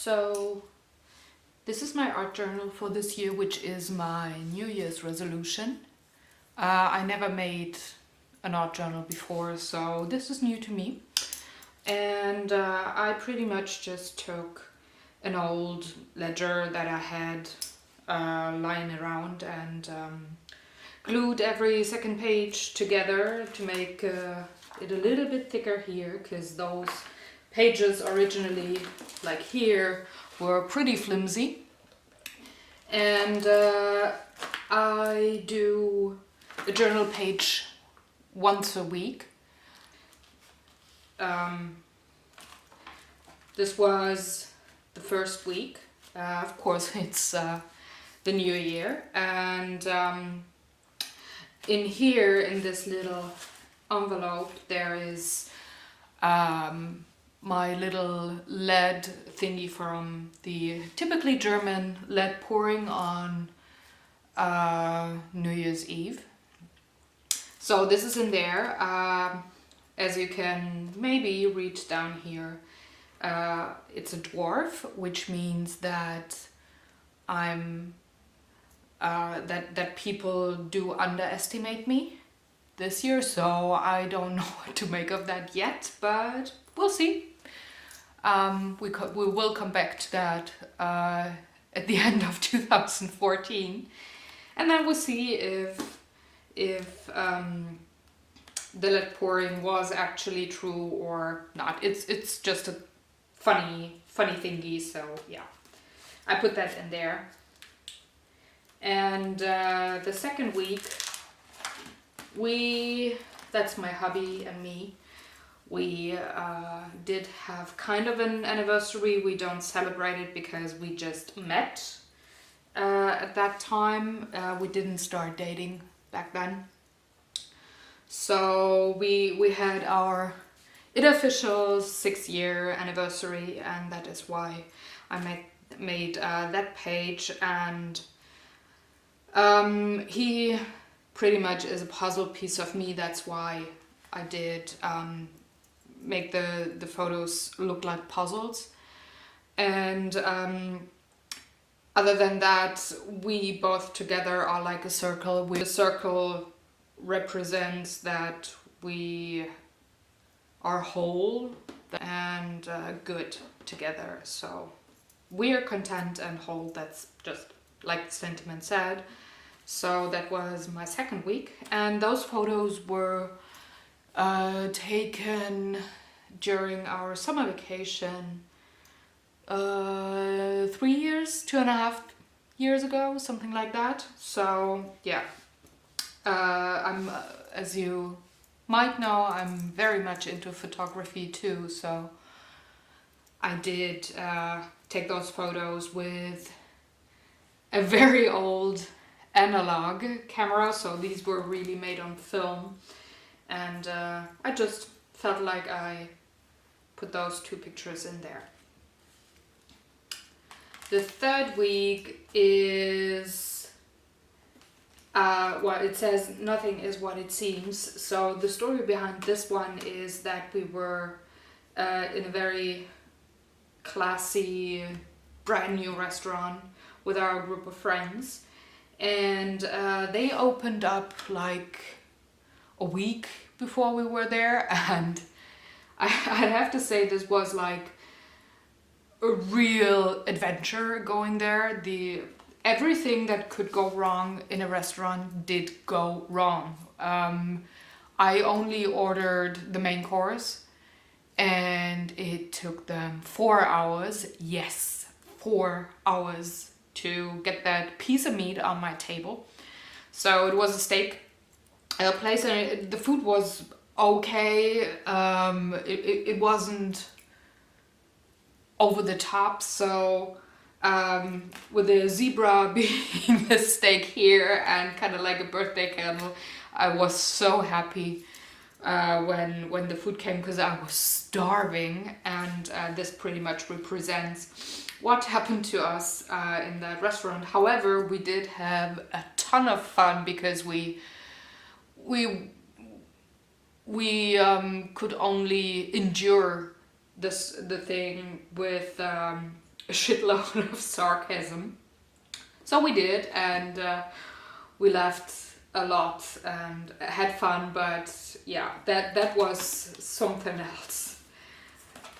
So this is my art journal for this year, which is my New Year's resolution. I never made an art journal before, so this is new to me. And I pretty much just took an old ledger that I had lying around and glued every second page together to make it a little bit thicker here, because those pages originally, like here, were pretty flimsy. And I do a journal page once a week. This was the first week. Of course, it's the new year, and in here, in this little envelope, there is my little lead thingy from the typically German lead pouring on New Year's Eve. So this is in there. As you can maybe read down here, it's a dwarf, which means that I'm that people do underestimate me this year, so I don't know what to make of that yet, but we'll see. We will come back to that at the end of 2014, and then we'll see if the lead pouring was actually true or not. It's just a funny thingy, so yeah, I put that in there. And the second week, that's my hubby and me, we did have kind of an anniversary. We don't celebrate it because we just met at that time. We didn't start dating back then. So we had our unofficial 6-year anniversary, and that is why I made that page. And he pretty much is a puzzle piece of me. That's why I did make the photos look like puzzles. And other than that, we both together are like a circle. The circle represents that we are whole and good together. So we are content and whole. That's just like the sentiment said. So that was my second week, and those photos were taken during our summer vacation 2.5 years ago, something like that. So yeah, I'm as you might know, I'm very much into photography too, so I did take those photos with a very old analog camera, so these were really made on film, and I just felt like I put those 2 pictures in there. The third week is well, it says nothing is what it seems. So the story behind this one is that we were in a very classy brand new restaurant with our group of friends, and they opened up like a week before we were there, and I'd have to say this was like a real adventure going there. Everything that could go wrong in a restaurant did go wrong. I only ordered the main course, and it took them 4 hours, yes, 4 hours to get that piece of meat on my table. So it was a steak place, and the food was okay. It wasn't over the top, so with the zebra being the steak here and kind of like a birthday candle, I was so happy when the food came, because I was starving, and this pretty much represents what happened to us in that restaurant. However, we did have a ton of fun because we could only endure the thing with a shitload of sarcasm. So we did, and we laughed a lot and had fun, but yeah, that was something else.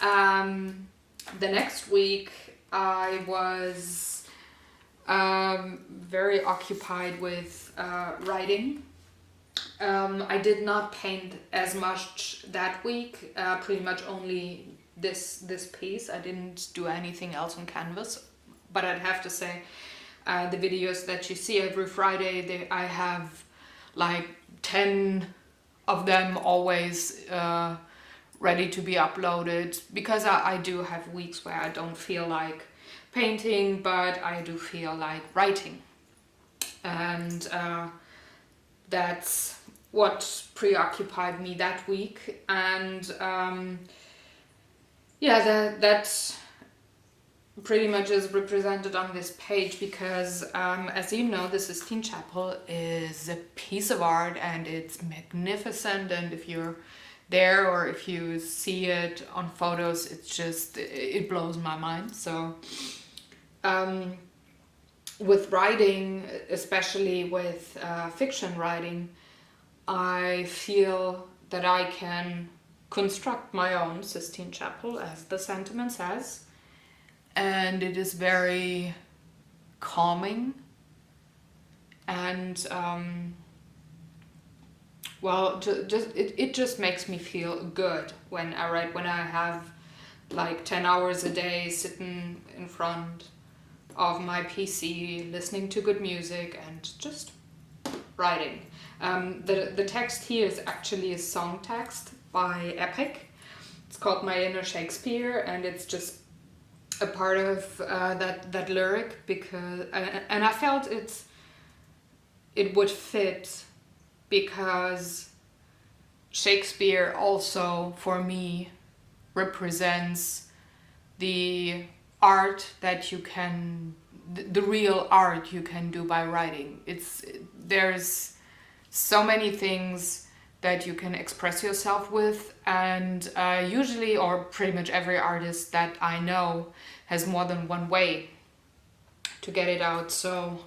The next week I was very occupied with writing. I did not paint as much that week, pretty much only this piece. I didn't do anything else on canvas, but I'd have to say the videos that you see every Friday, I have like 10 of them always ready to be uploaded, because I do have weeks where I don't feel like painting, but I do feel like writing. And that's what preoccupied me that week. And yeah, that pretty much is represented on this page, because as you know, the Sistine Chapel is a piece of art and it's magnificent, and if you're there or if you see it on photos, it blows my mind. So with writing, especially with fiction writing, I feel that I can construct my own Sistine Chapel, as the sentiment says, and it is very calming, and it just makes me feel good when I write, when I have like 10 hours a day sitting in front of my PC listening to good music and just writing. The text here is actually a song text by Epic. It's called My Inner Shakespeare, and it's just a part of that lyric, because and I felt it would fit, because Shakespeare also for me represents the art that you can, the real art you can do by writing. There's so many things that you can express yourself with, and usually, or pretty much every artist that I know has more than one way to get it out. So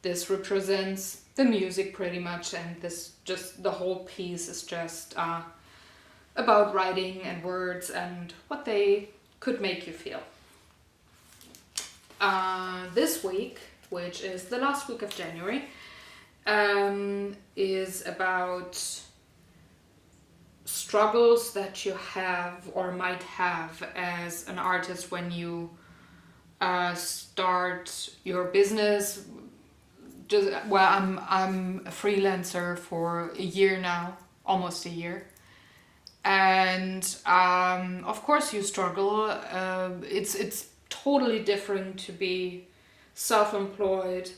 this represents the music pretty much, and the whole piece is just about writing and words and what they could make you feel. This week, which is the last week of January, is about struggles that you have or might have as an artist when you start your business. I'm a freelancer for a year now, almost a year, and of course you struggle. It's totally different to be self-employed,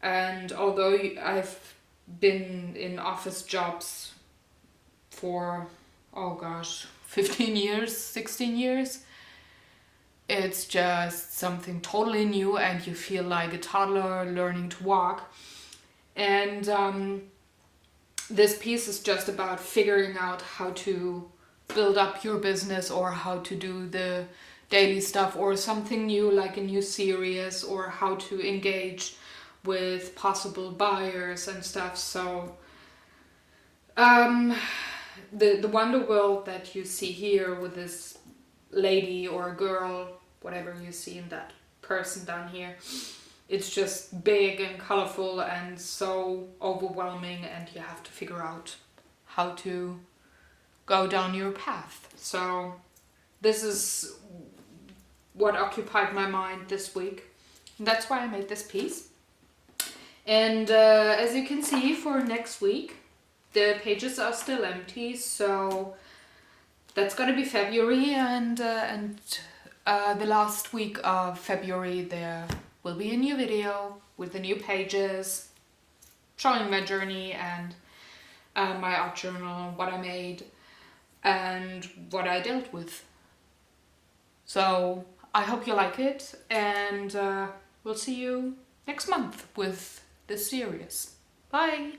and although I've been in office jobs for 15 years, 16 years, it's just something totally new, and you feel like a toddler learning to walk. And this piece is just about figuring out how to build up your business, or how to do the daily stuff, or something new like a new series, or how to engage with possible buyers and stuff. So the wonder world that you see here with this lady or girl, whatever you see in that person down here, it's just big and colorful and so overwhelming, and you have to figure out how to go down your path. So this is what occupied my mind this week. And that's why I made this piece. And as you can see, for next week, the pages are still empty, so that's gonna be February, and the last week of February there will be a new video with the new pages showing my journey and my art journal, what I made and what I dealt with. So I hope you like it, and we'll see you next month with this series. Bye!